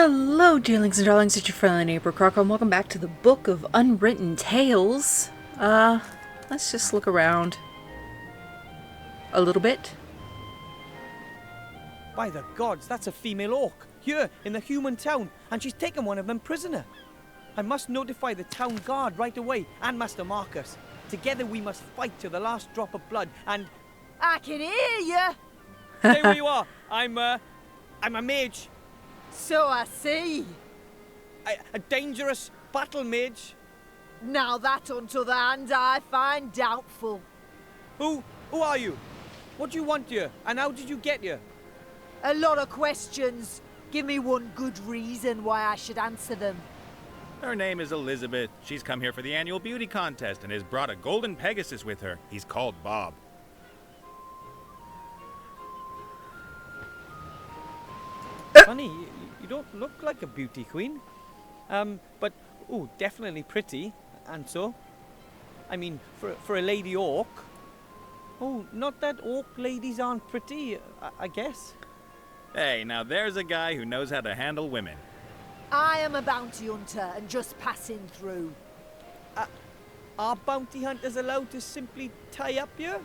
Hello, dearlings and darlings, it's your friendly neighbor Crocoala, and welcome back to the Book of Unwritten Tales. Let's just look around a little bit. By the gods, that's a female orc, here in the human town, and she's taken one of them prisoner. I must notify the town guard right away, and Master Marcus. Together we must fight to the last drop of blood, and... I can hear you. Stay where you are. I'm a mage. So I see. A dangerous battle mage. Now that on t'other hand I find doubtful. Who are you? What do you want here? And how did you get here? A lot of questions. Give me one good reason why I should answer them. Her name is Elizabeth. She's come here for the annual beauty contest and has brought a golden Pegasus with her. He's called Bob. Funny, you don't look like a beauty queen. But, definitely pretty, and so. I mean, for a lady orc. Oh, not that orc ladies aren't pretty, I guess. Hey, now there's a guy who knows how to handle women. I am a bounty hunter and just passing through. Are bounty hunters allowed to simply tie up here?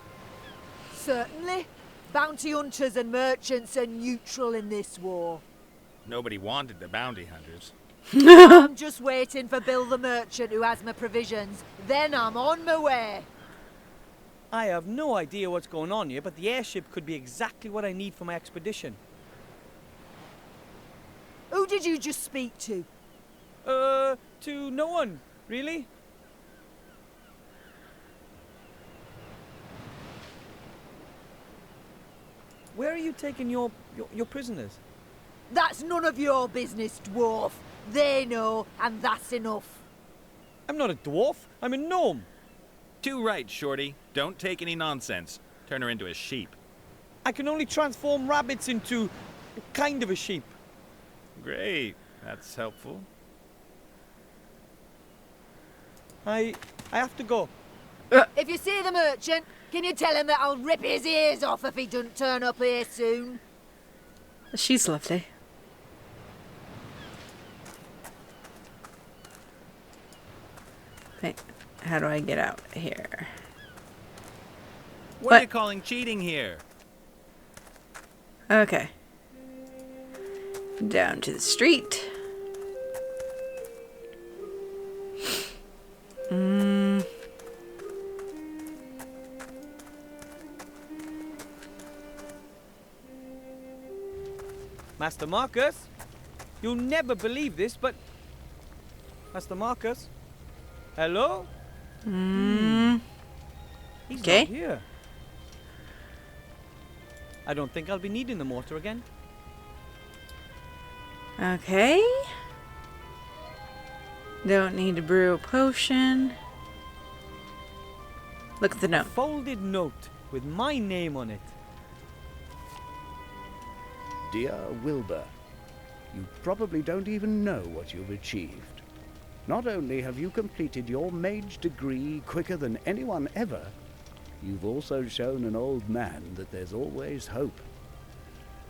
Certainly. Bounty hunters and merchants are neutral in this war. Nobody wanted the bounty hunters. I'm just waiting for Bill the merchant who has my provisions. Then I'm on my way. I have no idea what's going on here, but the airship could be exactly what I need for my expedition. Who did you just speak to? To no one, really. Where are you taking your prisoners? That's none of your business, dwarf. They know, and that's enough. I'm not a dwarf, I'm a gnome. Too right, Shorty. Don't take any nonsense. Turn her into a sheep. I can only transform rabbits into kind of a sheep. Great. That's helpful. I have to go. If you see the merchant, can you tell him that I'll rip his ears off if he doesn't turn up here soon? She's lovely. Wait, how do I get out here? What are you calling cheating here? Okay. Down to the street. Master Marcus, you'll never believe this, but... Master Marcus? Hello? He's Okay. not here. I don't think I'll be needing the mortar again. Okay. Don't need to brew a potion. Look at the A note. folded note with my name on it. Dear Wilbur, you probably don't even know what you've achieved. Not only have you completed your mage degree quicker than anyone ever, you've also shown an old man that there's always hope.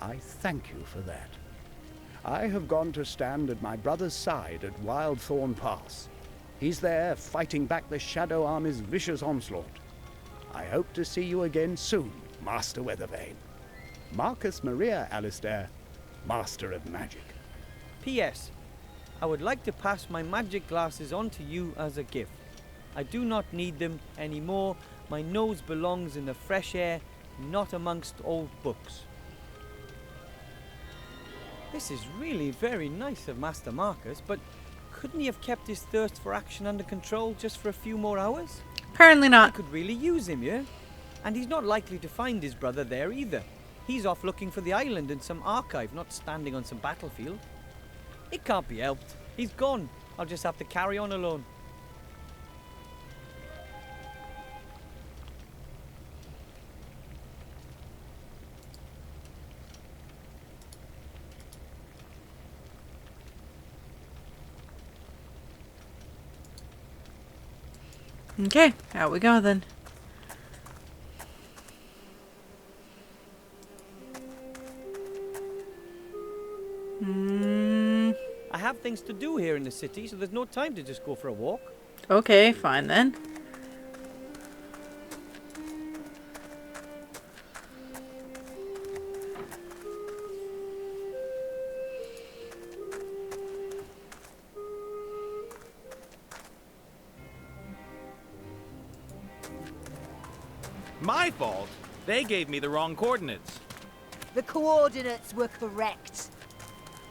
I thank you for that. I have gone to stand at my brother's side at Wildthorn Pass. He's there fighting back the Shadow Army's vicious onslaught. I hope to see you again soon, Master Weathervane. Marcus Maria Alistair, Master of Magic. P.S. I would like to pass my magic glasses on to you as a gift. I do not need them anymore. My nose belongs in the fresh air, not amongst old books. This is really very nice of Master Marcus, but couldn't he have kept his thirst for action under control just for a few more hours? Apparently I not. could really use him, yeah? And he's not likely to find his brother there either. He's off looking for the island in some archive, not standing on some battlefield. It can't be helped. He's gone. I'll just have to carry on alone. Okay, out we go then. have things to do here in the city, so there's no time to just go for a walk. Okay, fine then. My fault? They gave me the wrong coordinates. The coordinates were correct.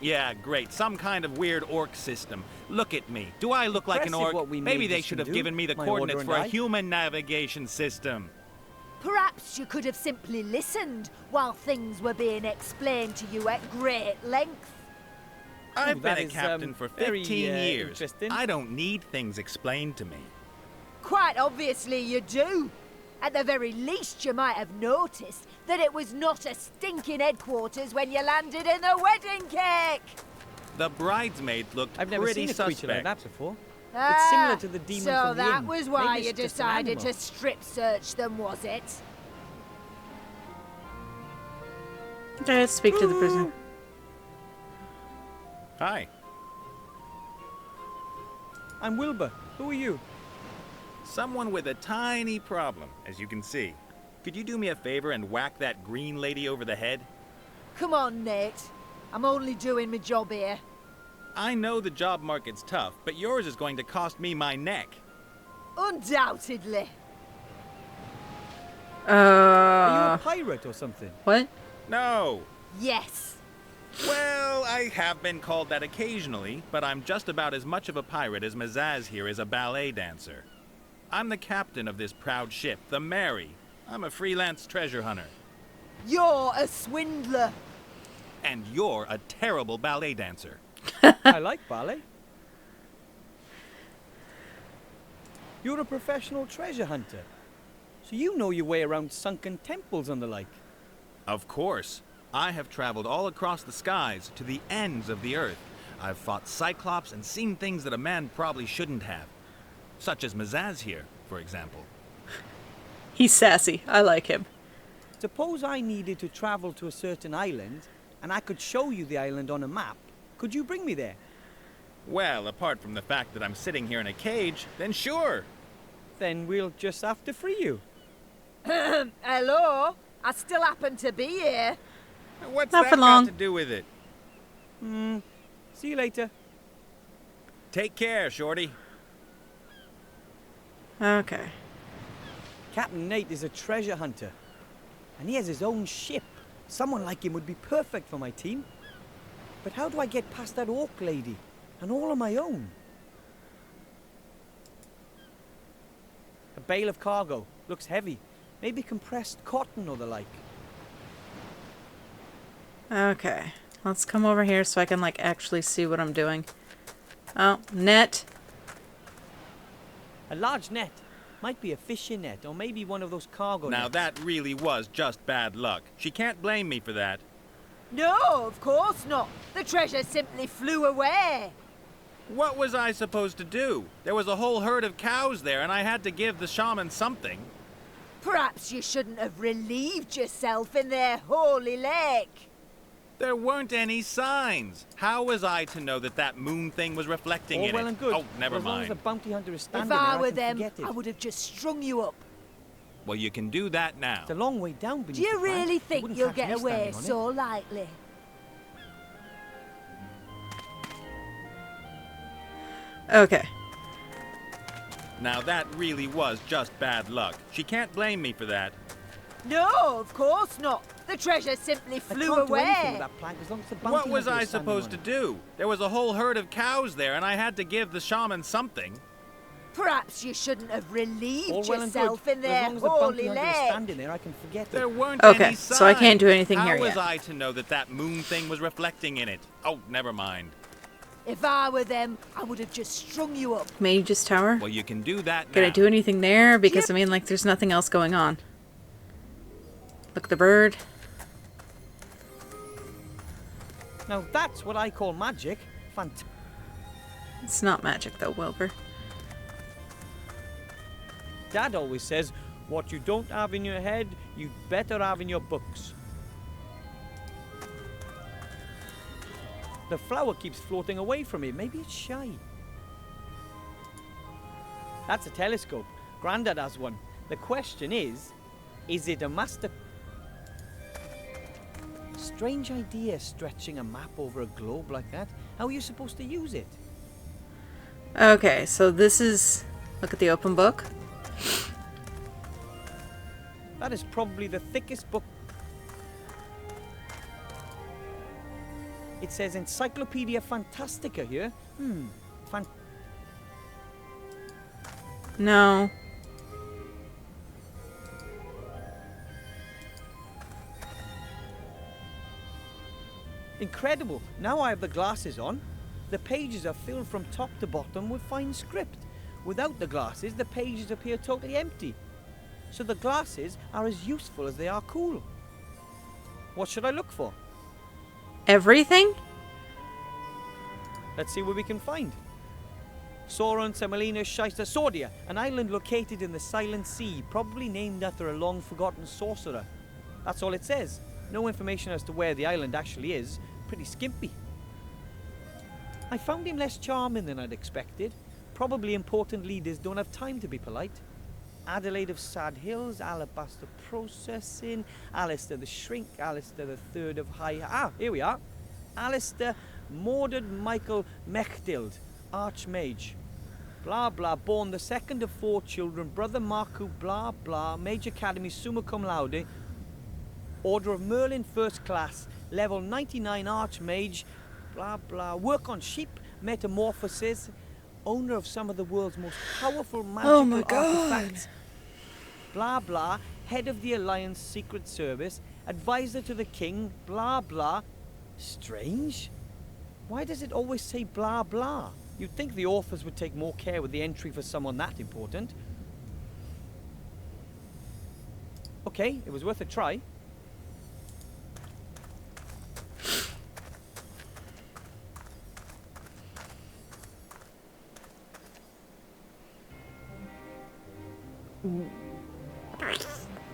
Yeah, great. Some kind of weird orc system. Look at me. Do I look like an Impressive orc? what we Maybe they mages should can have do, given me the my coordinates order for a and I. human navigation system. Perhaps you could have simply listened while things were being explained to you at great length. I've been that a is, captain for very, 15 years. interesting. I don't need things explained to me. Quite obviously you do. At the very least, you might have noticed that it was not a stinking headquarters when you landed in the wedding cake. The bridesmaids looked I've never pretty seen a suspect. creature like that before. It's similar to the demon so from the that inn. was why Maybe you it's just an decided animal. to strip search them, was it? Okay, let's speak to the prisoner. Hi. I'm Wilbur. Who are you? Someone with a tiny problem, as you can see. Could you do me a favor and whack that green lady over the head? Come on, Nate. I'm only doing my job here. I know the job market's tough, but yours is going to cost me my neck. Undoubtedly. Are you a pirate or something? What? No. Yes. Well, I have been called that occasionally, but I'm just about as much of a pirate as Mazaz here is a ballet dancer. I'm the captain of this proud ship, the Mary. I'm a freelance treasure hunter. You're a swindler. And you're a terrible ballet dancer. I like ballet. You're a professional treasure hunter. So you know your way around sunken temples and the like. Of course. I have traveled all across the skies to the ends of the earth. I've fought Cyclops and seen things that a man probably shouldn't have. Such as Mazaz here, for example. He's sassy. I like him. Suppose I needed to travel to a certain island, and I could show you the island on a map. Could you bring me there? Well, apart from the fact that I'm sitting here in a cage, then sure. Then we'll just have to free you. Hello? I still happen to be here. What's Not that for long. got to do with it? See you later. Take care, Shorty. Okay. Captain Nate is a treasure hunter, and he has his own ship. Someone like him would be perfect for my team. But how do I get past that orc lady, and all on my own? A bale of cargo. Looks heavy. Maybe compressed cotton or the like. Okay. Let's come over here so I can, like, actually see what I'm doing. Oh, net. A large net. Might be a fishing net, or maybe one of those cargo Now nets. that really was just bad luck. She can't blame me for that. No, of course not. The treasure simply flew away. What was I supposed to do? There was a whole herd of cows there, and I had to give the shaman something. Perhaps you shouldn't have relieved yourself in their holy lake. There weren't any signs. How was I to know that that moon thing was reflecting All in well it? and good. Oh, never But as long as mind. the bounty hunter is standing If I there, were can them, forget it. I would have just strung you up. Well, you can do that now. It's a long way down beneath Do you the plank. really You think wouldn't you'll catch get me away standing on so lightly? Okay. Now that really was just bad luck. She can't blame me for that. No, of course not. The treasure simply I flew can't do anything away. with that plank as long as the bounty What was hunter I is standing supposed to on it. do? There was a whole herd of cows there, and I had to give the shaman something. Perhaps you shouldn't have relieved All well and good. yourself in But as their long as the bounty holy hunter is lake. standing there, I can forget it. There weren't Okay, any signs. so I can't do anything How here was yet. I to know that that moon thing was reflecting in it? Oh, never mind. If I were them, I would have just strung you up. Mage's Tower. Well, you can do that Can now. I do anything there? Because, I mean, like, there's nothing else going on. Look at the bird. Now that's what I call magic. Fantastic. It's not magic, though, Wilbur. Dad always says, what you don't have in your head, you'd better have in your books. The flower keeps floating away from it. Maybe it's shy. That's a telescope. Grandad has one. The question is it a master... Strange idea, stretching a map over a globe like that. How are you supposed to use it? Okay, so this is... Look at the open book. That is probably the thickest book. It says Encyclopedia Fantastica here. No. Incredible. Now I have the glasses on. The pages are filled from top to bottom with fine script. Without the glasses, the pages appear totally empty. So the glasses are as useful as they are cool. What should I look for? Everything? Let's see what we can find. Sauron, Semolina, Shysta, Sordia, an island located in the Silent Sea, probably named after a long-forgotten sorcerer. That's all it says. No information as to where the island actually is. Pretty skimpy. I found him less charming than I'd expected. Probably important leaders don't have time to be polite. Adelaide of Sad Hills, Alabaster Processing, Alistair the Shrink, Alistair the Third of High... Ah, here we are. Alistair Mordred Michael Mechtild, Archmage. Blah, blah, born the second of 4 children, brother Marku, blah, blah, Mage Academy, summa cum laude, Order of Merlin, first class, level 99 Archmage, blah, blah, work on sheep, metamorphosis, owner of some of the world's most powerful magical artifacts, blah, blah, head of the Alliance Secret Service, advisor to the king, blah, blah. Strange. Why does it always say blah, blah? You'd think the authors would take more care with the entry for someone that important. Okay, it was worth a try.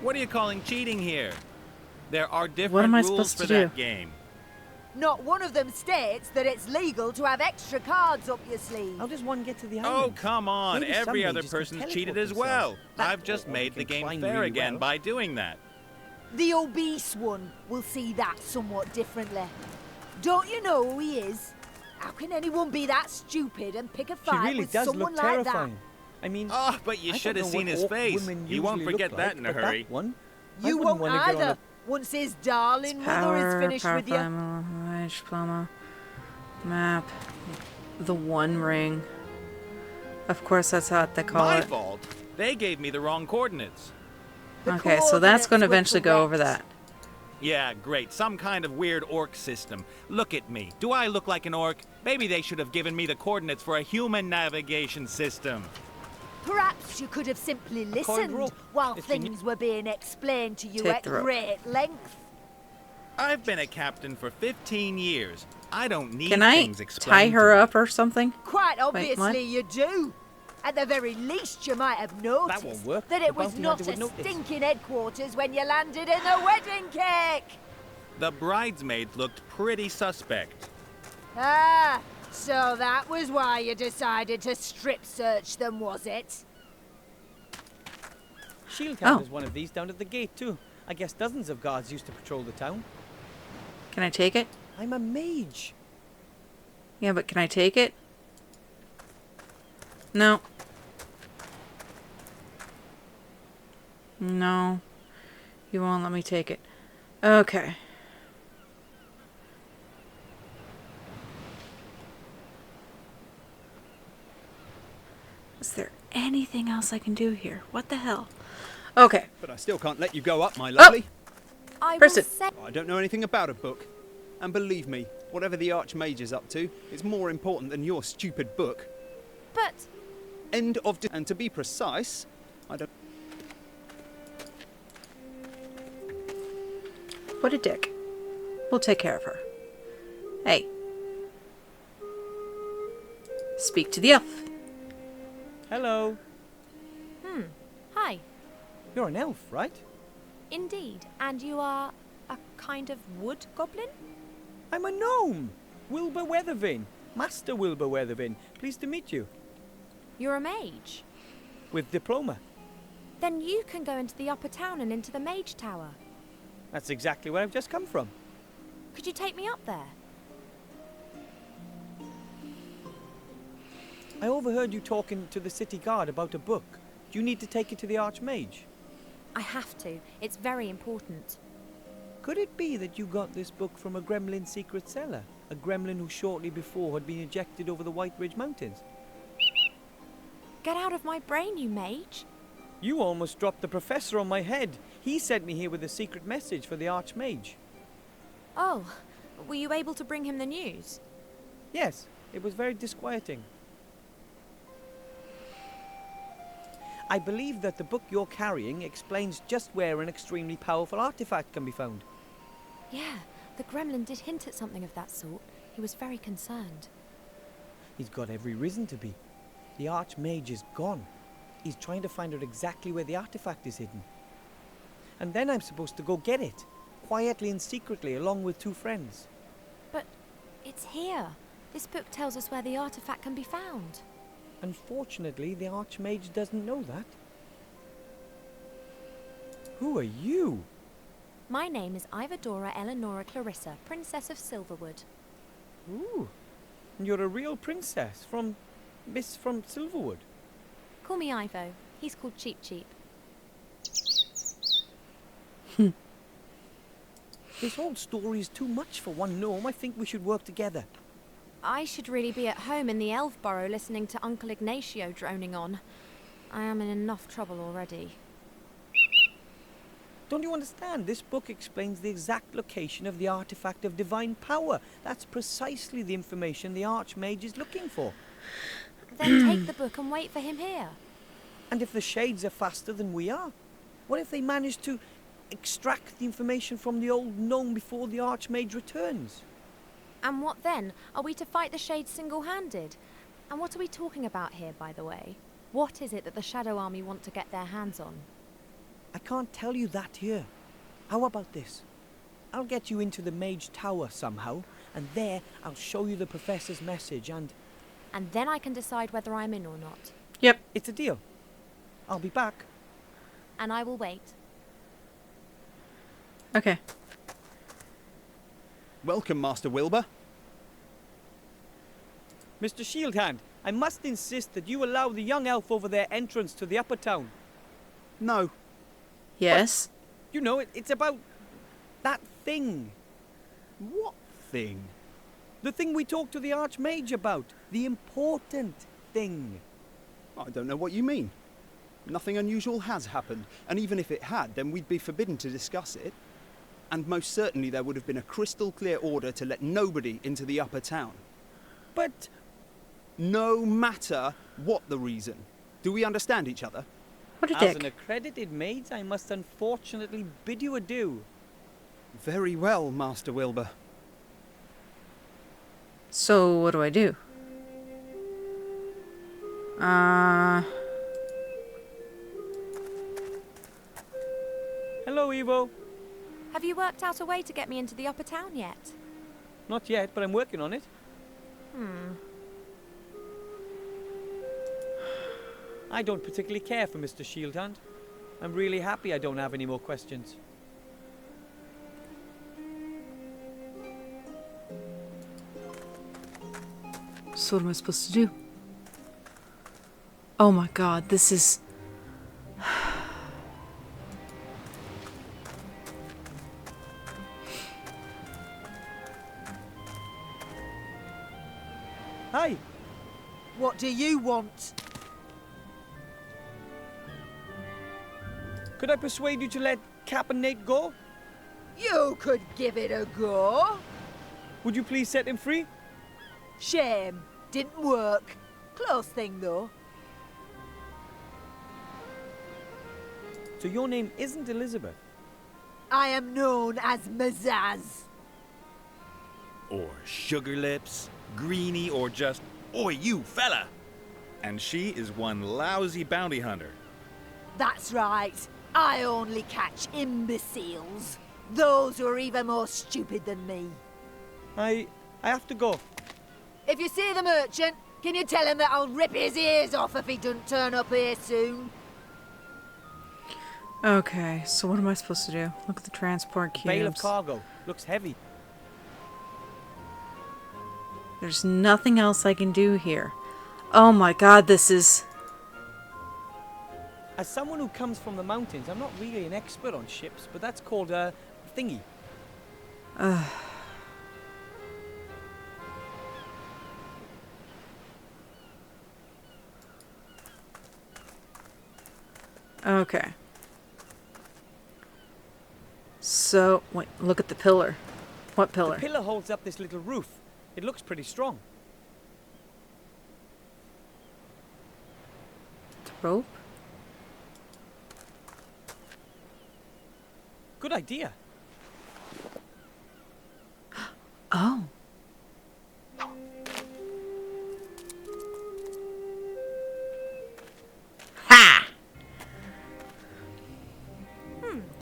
What are you calling cheating here? There are What different am I rules supposed for to that do? game. Not one of them states that it's legal to have extra cards up your sleeve. How does one get to the Oh, island? come on. Maybe some Every other mages can person's teleport cheated as themselves. well. That- I've just or made they the can game climb fair really again well. by doing that. The obese one will see that somewhat differently. Don't you know who he is? How can anyone be that stupid and pick a She fight really with does someone look like terrifying. I mean, Oh, but you I should don't have know seen what his orc face. women You won't usually forget look that like, in a but hurry. That one, that? You won't wanna get on either. a... Once his darling mother is finished with you. Diploma, map, the One Ring. Of course, that's how they call My it. fault. They gave me the wrong coordinates. The Okay, so that's going to coordinates were eventually go over correct. that. Yeah, great. Some kind of weird orc system. Look at me. Do I look like an orc? Maybe they should have given me the coordinates for a human navigation system. Perhaps you could have simply listened rope. while If you things were being explained to you Take at the rope. great length. I've been a captain for 15 years. I don't need Can I things explained tie her to me. up or something? Quite what? obviously you do. At the very least, you might have noticed won't work. that The it was bounty not hunter a would notice. stinking headquarters when you landed in the wedding cake. The bridesmaids looked pretty suspect. Ah, so that was why you decided to strip search them, was it? Shield Cap Oh. is one of these down at the gate too. I guess dozens of guards used to patrol the town. Can I take it? I'm a mage. Yeah, but can I take it? No. No. You won't let me take it. Okay. Is there anything else I can do here? What the hell? Okay. But I still can't let you go up, my lovely. I Press will it. say I don't know anything about a book. And believe me, whatever the Archmage is up to, it's more important than your stupid book. but End of... And to be precise, I don't... What a dick. We'll take care of her. Hey. Speak to the elf. Hello. hi. You're an elf, right? Indeed. And you are a kind of wood goblin? I'm a gnome. Wilbur Weathervane. Master Wilbur Weathervane. Pleased to meet you. You're a mage. With diploma. Then you can go into the upper town and into the mage tower. That's exactly where I've just come from. Could you take me up there? I overheard you talking to the city guard about a book. Do you need to take it to the Archmage? I have to. It's very important. Could it be that you got this book from a gremlin secret cellar? A gremlin who shortly before had been ejected over the White Ridge Mountains? Get out of my brain, you mage. You almost dropped the professor on my head. He sent me here with a secret message for the Archmage. Oh, were you able to bring him the news? Yes, it was very disquieting. I believe that the book you're carrying explains just where an extremely powerful artifact can be found. Yeah, the gremlin did hint at something of that sort. He was very concerned. He's got every reason to be. The Archmage is gone. He's trying to find out exactly where the artifact is hidden. And then I'm supposed to go get it, quietly and secretly, along with 2 friends. But it's here. This book tells us where the artifact can be found. Unfortunately, the Archmage doesn't know that. Who are you? My name is Ivadora Eleonora Clarissa, Princess of Silverwood. Ooh, and you're a real princess from Silverwood. Call me Ivo. He's called Cheap Cheap. This whole story is too much for one gnome. I think we should work together. I should really be at home in the elf burrow listening to Uncle Ignacio droning on. I am in enough trouble already. Don't you understand? This book explains the exact location of the artifact of divine power. That's precisely the information the Archmage is looking for. Then take the book and wait for him here. And if the shades are faster than we are? What if they manage to extract the information from the old gnome before the Archmage returns? And what then? Are we to fight the shades single-handed? And what are we talking about here, by the way? What is it that the Shadow Army want to get their hands on? I can't tell you that here. How about this? I'll get you into the Mage Tower somehow, and there I'll show you the Professor's message and then I can decide whether I'm in or not. Yep. it's a deal. I'll be back. And I will wait. Okay. Welcome, Master Wilbur. Mr. Shieldhand, I must insist that you allow the young elf over there entrance to the upper town. No, Yes. You know, it's about that thing. what thing? The thing we talked to the Archmage about. The important thing. I don't know what you mean. Nothing unusual has happened, and even if it had, then we'd be forbidden to discuss it. And most certainly there would have been a crystal clear order to let nobody into the upper town. But No matter what the reason. Do we understand each other? What a as dick. an accredited mage, I must unfortunately bid you adieu. Very well, Master Wilbur. So, what do I do? Hello, Evo. Have you worked out a way to get me into the upper town yet? Not yet, but I'm working on it. I don't particularly care for Mr. Shieldhand. I'm really happy I don't have any more questions. So what am I supposed to do? Oh my god, this is... Hi! What do you want? Could I persuade you to let Cap and Nate go? You could give it a go. Would you please set him free? Shame. Didn't work. Close thing, though. So your name isn't Elizabeth? I am known as Mazaz. Or Sugar Lips, Greenie, or just, oi, you fella! And she is one lousy bounty hunter. That's right. I only catch imbeciles. Those who are even more stupid than me. I I have to go. If you see the merchant, can you tell him that I'll rip his ears off if he doesn't turn up here soon? Okay, so what am I supposed to do? Look at the transport cubes. Bale of cargo. Looks heavy. There's nothing else I can do here. Oh my god, this is... As someone who comes from the mountains, I'm not really an expert on ships, but that's called a thingy. Okay. So, wait, look at the pillar. What pillar? The pillar holds up this little roof. It looks pretty strong. The rope? Good idea. Oh. Ha!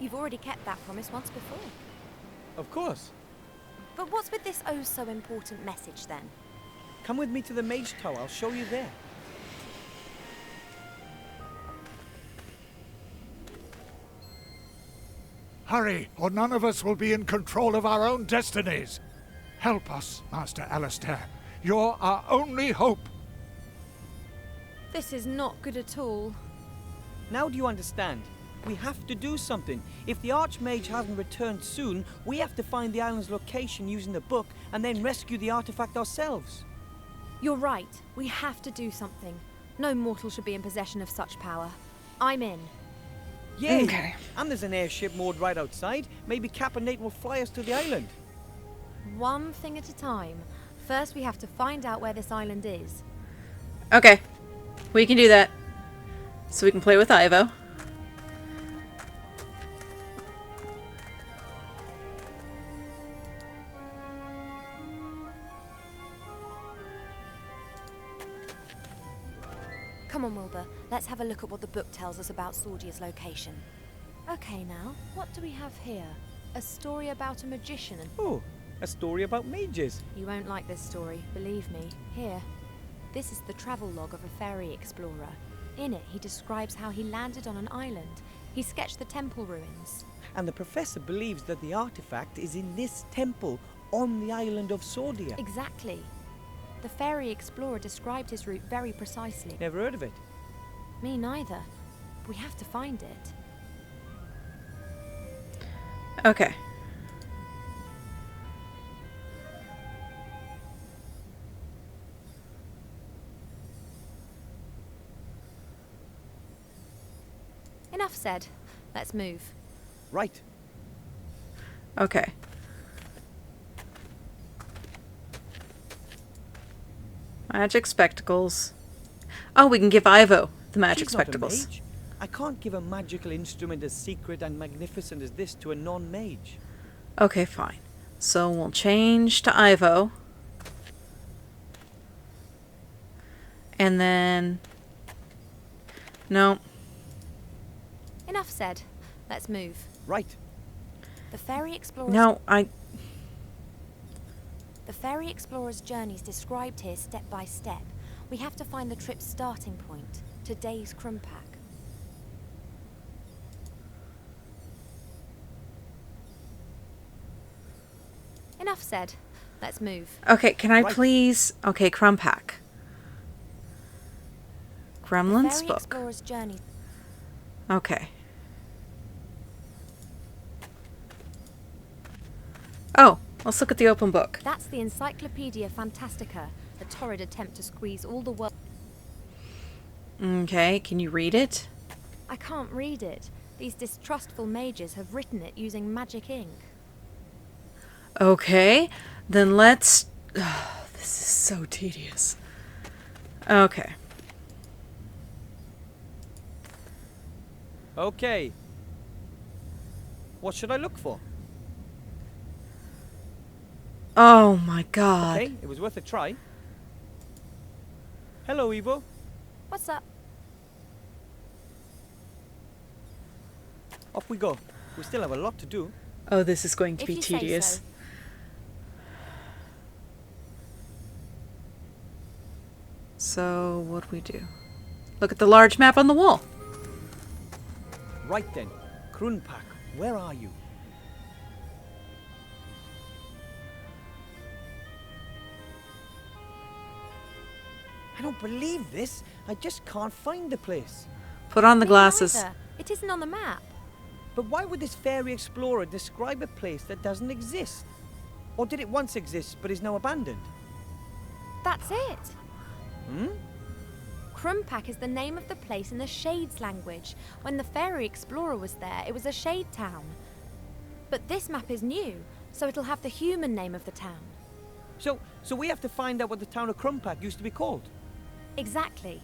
You've already kept that promise once before. Of course. But what's with this oh so important message then? Come with me to the Mage Tower. I'll show you there. Hurry, or none of us will be in control of our own destinies. Help us, Master Alistair. You're our only hope. This is not good at all. Now do you understand? We have to do something. If the Archmage hasn't returned soon, we have to find the island's location using the book and then rescue the artifact ourselves. You're right. We have to do something. No mortal should be in possession of such power. I'm in. Yay! Okay. And there's an airship moored right outside. Maybe Cap and Nate will fly us to the island. One thing at a time. First, we have to find out where this island is. Okay. We can do that. So we can play with Ivo. Come on, Wilbur. Let's have a look at what the book tells us about Sordia's location. Okay, now, what do we have here? A story about a magician and... Oh, a story about mages. You won't like this story, believe me. Here. This is the travel log of a fairy explorer. In it, he describes how he landed on an island. He sketched the temple ruins. And the professor believes that the artifact is in this temple on the island of Sordia. Exactly. The fairy explorer described his route very precisely. Never heard of it. Me neither. We have to find it. Okay. Enough said. Let's move. Right. Okay. Magic spectacles. Oh, we can give Ivo the magic She's not a spectacles. mage. I can't give a magical instrument as secret and magnificent as this to a non-mage. Okay, fine. So we'll change to Ivo. And then... No. Enough said. Let's move. Right. The fairy explorer's... No, The fairy explorer's journey is described here step by step. We have to find the trip's starting point, today's Krumpak. Enough said. Let's move. Okay, can I Right. please... Okay, Krumpak. Gremlin's Fairy book. explorer's journey. Okay. Oh, let's look at the open book. That's the Encyclopedia Fantastica, a torrid attempt to squeeze all the world. Okay, can you read it? I can't read it. These distrustful mages have written it using magic ink. Okay, then let's... this is so tedious. Okay. Okay. What should I look for? Oh my god. Okay, it was worth a try. Hello, Evo. What's up? Off we go. We still have a lot to do. Oh, this is going to If be you say tedious. so. So, what do we do? Look at the large map on the wall. Right then, Krunpak, where are you? I don't believe this. I just can't find the place. Put on the Me glasses. neither. It isn't on the map. But why would this fairy explorer describe a place that doesn't exist? Or did it once exist but is now abandoned? That's it. Hmm? Krumpak is the name of the place in the Shades language. When the fairy explorer was there, it was a shade town. But this map is new, so it'll have the human name of the town. So we have to find out what the town of Krumpak used to be called. Exactly.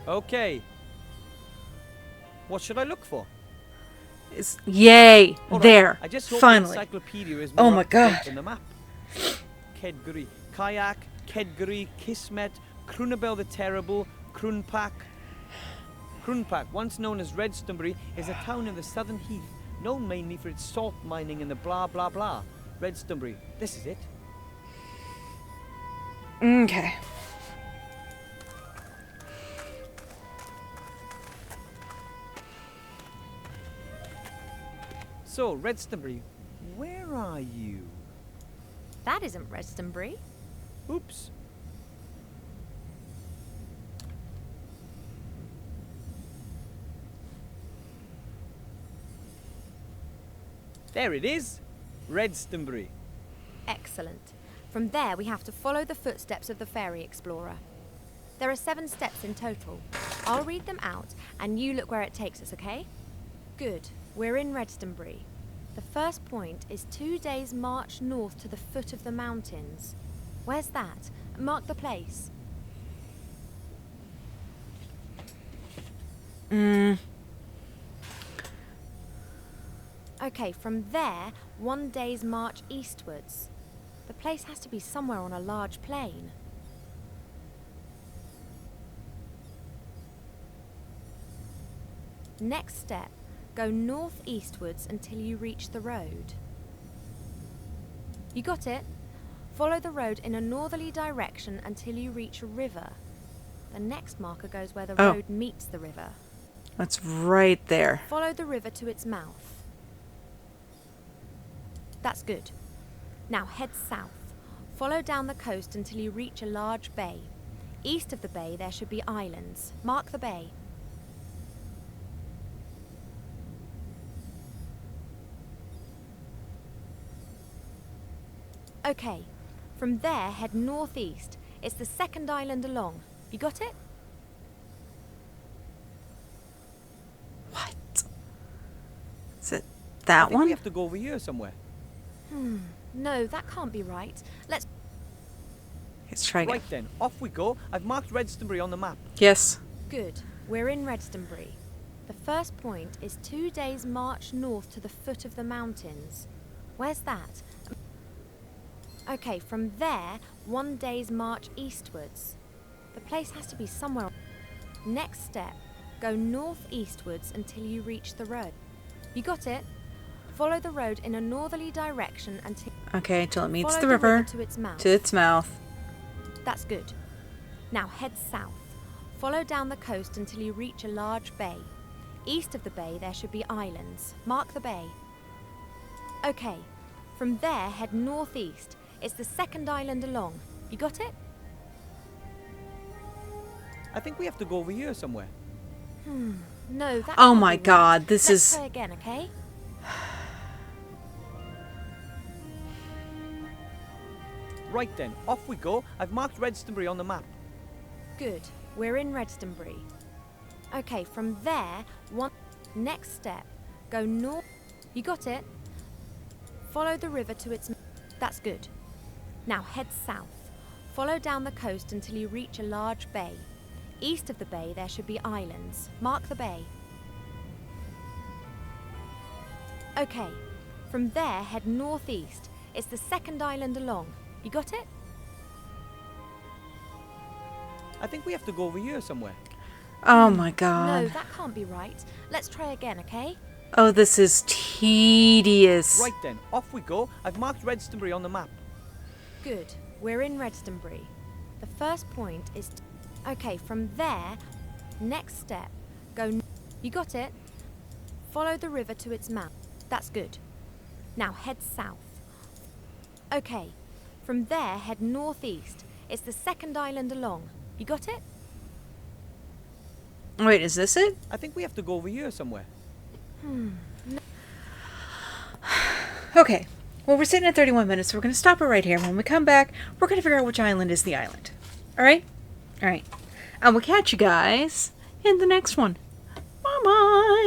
Okay. What should I look for? Yay! All right, There. I just hope Finally. the encyclopedia is Oh more my up to date God. than the map. Kedguri, Kayak, Kedguri, Kismet, Krunabel the Terrible, Krunpak. Krunpak, once known as Redstonbury, is a town in the southern heath, known mainly for its salt mining and the blah blah blah. Redstonbury, this is it. Okay. So, Redstonbury, where are you? That isn't Redstonbury. Oops. There it is. Redstonbury. Excellent. From there, we have to follow the footsteps of the fairy explorer. There are 7 steps in total. I'll read them out, and you look where it takes us, okay? Good. We're in Redstonbury. The first point is 2 days' march north to the foot of the mountains. Where's that? Mark the place. Okay, from there, 1 day's march eastwards. The place has to be somewhere on a large plain. Next step, go northeastwards until you reach the road. You got it? Follow the road in a northerly direction until you reach a river. The next marker goes where the Oh. road meets the river. That's right there. Follow the river to its mouth. That's good. Now head south. Follow down the coast until you reach a large bay. East of the bay there should be islands. Mark the bay. Okay. From there, head northeast. It's the second island along. You got it? What? Is it I that think one? we have to go over here somewhere. No, that can't be right. Let's... Let's try again. Right then, off we go. I've marked Redstonbury on the map. Yes. Good. We're in Redstonbury. The first point is 2 days' march north to the foot of the mountains. Where's that? Okay, from there, 1 day's march eastwards. The place has to be somewhere. Next step, go northeastwards until you reach the road. You got it? Follow the road in a northerly direction until... Okay, till it meets Follow the river. to its mouth. To its mouth. That's good. Now head south. Follow down the coast until you reach a large bay. East of the bay there should be islands. Mark the bay. Okay. From there head northeast. It's the second island along. You got it? I think we have to go over here somewhere. No, that Oh can't my be right. God, this Let's is... try again, okay? Right then, off we go. I've marked Redstonbury on the map. Good. We're in Redstonbury. Okay, from there, next step, go north. You got it? Follow the river to its... That's good. Now head south. Follow down the coast until you reach a large bay. East of the bay there should be islands. Mark the bay. Okay. From there, head northeast. It's the second island along. You got it? I think we have to go over here somewhere. Oh my No, god. that can't be right. Let's try again, okay? Oh, this is tedious. Right then, off we go. I've marked Redstonbury on the map. Good. We're in Redstonbury. The first point is... Okay, from there, next step, You got it? Follow the river to its mouth. That's good. Now head south. Okay, from there head northeast. It's the second island along. You got it? Wait, is this it? I think we have to go over here somewhere. Okay. Well, we're sitting at 31 minutes, so we're going to stop it right here. When we come back, we're going to figure out which island is the island. Alright? Alright. And we'll catch you guys in the next one. Bye-bye!